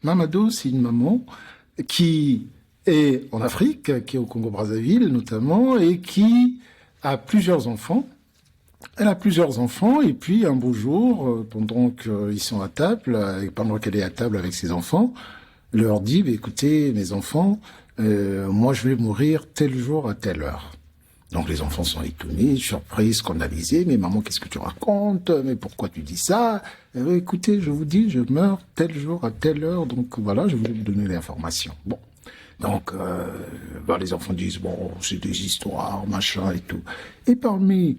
Mamadou, c'est une maman qui est en Afrique, qui est au Congo-Brazzaville notamment, et qui a plusieurs enfants. Elle a plusieurs enfants, et puis un beau jour, pendant qu'ils sont à table, et pendant qu'elle est à table avec ses enfants, elle leur dit, écoutez, mes enfants, moi je vais mourir tel jour à telle heure. Donc les enfants sont étonnés, surpris, scandalisés. Mais maman, qu'est-ce que tu racontes? Mais pourquoi tu dis ça? Écoutez, je vous dis, je meurs tel jour à telle heure. Donc voilà, je voulais vous donner l'information. Bon, donc les enfants disent bon, c'est des histoires, machin et tout. Et parmi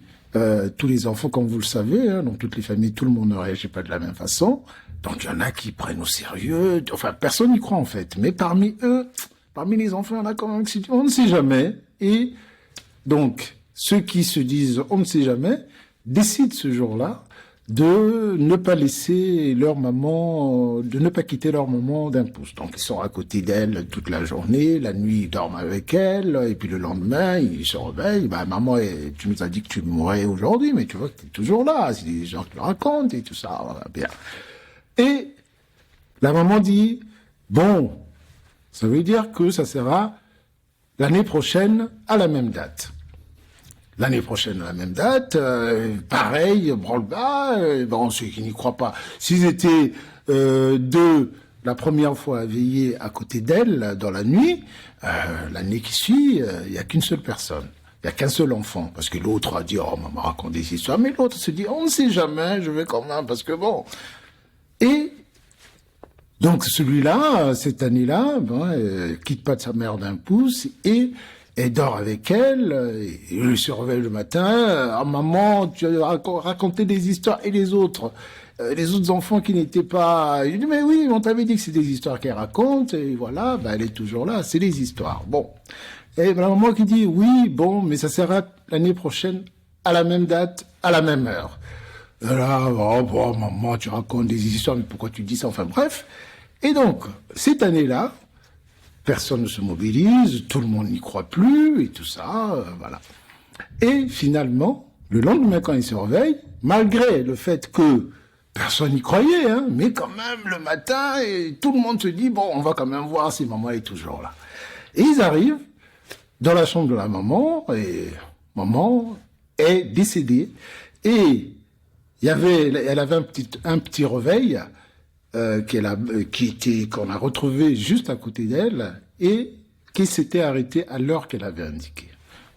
tous les enfants, comme vous le savez, hein, dans toutes les familles, tout le monde ne réagit pas de la même façon. Donc il y en a qui prennent au sérieux. Enfin, personne n'y croit en fait. Mais parmi eux, parmi les enfants, il y en a quand même qui disent on ne sait jamais. Et donc, ceux qui se disent « on ne sait jamais » décident ce jour-là de ne pas laisser leur maman, de ne pas quitter leur maman d'un pouce. Donc, ils sont à côté d'elle toute la journée, la nuit, ils dorment avec elle, et puis le lendemain, ils se réveillent. Maman, tu nous as dit que tu mourrais aujourd'hui, mais tu vois que tu es toujours là, c'est des gens qui le racontent et tout ça, voilà, bien. Et la maman dit « bon, ça veut dire que ça sera l'année prochaine à la même date ». L'année prochaine, à la même date, pareil, branle-bas, ceux qui n'y croient pas. S'ils étaient deux la première fois à veiller à côté d'elle dans la nuit, l'année qui suit, il n'y a qu'une seule personne. Il n'y a qu'un seul enfant. Parce que l'autre a dit, oh, maman raconte des histoires. Mais l'autre se dit, on ne sait jamais, je vais quand même, parce que bon. Et donc celui-là, cette année-là, quitte pas de sa mère d'un pouce et dort avec elle, et il se réveille le matin, ah maman, tu as raconté des histoires, et les autres enfants qui n'étaient pas... Il dit, mais oui, on t'avait dit que c'est des histoires qu'elle raconte, et voilà, elle est toujours là, c'est des histoires. Bon. Et la maman qui dit, oui, bon, mais ça sera l'année prochaine, à la même date, à la même heure. Et là, maman, tu racontes des histoires, mais pourquoi tu dis ça? Enfin bref. Et donc, cette année-là, personne ne se mobilise, tout le monde n'y croit plus, et tout ça, voilà. Et finalement, le lendemain, quand il se réveille, malgré le fait que personne n'y croyait, hein, mais quand même, le matin, et tout le monde se dit, bon, on va quand même voir si maman est toujours là. Et ils arrivent dans la chambre de la maman, et maman est décédée, et elle avait un petit réveil, qu'on a retrouvé juste à côté d'elle et qui s'était arrêté à l'heure qu'elle avait indiquée.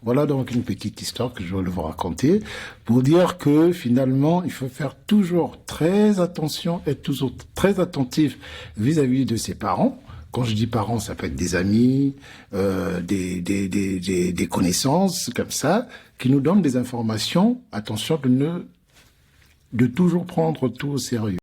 Voilà donc une petite histoire que je voulais vous raconter pour dire que finalement, il faut faire toujours très attention, être toujours très attentif vis-à-vis de ses parents. Quand je dis parents, ça peut être des amis, des connaissances comme ça, qui nous donnent des informations. Attention de toujours prendre tout au sérieux.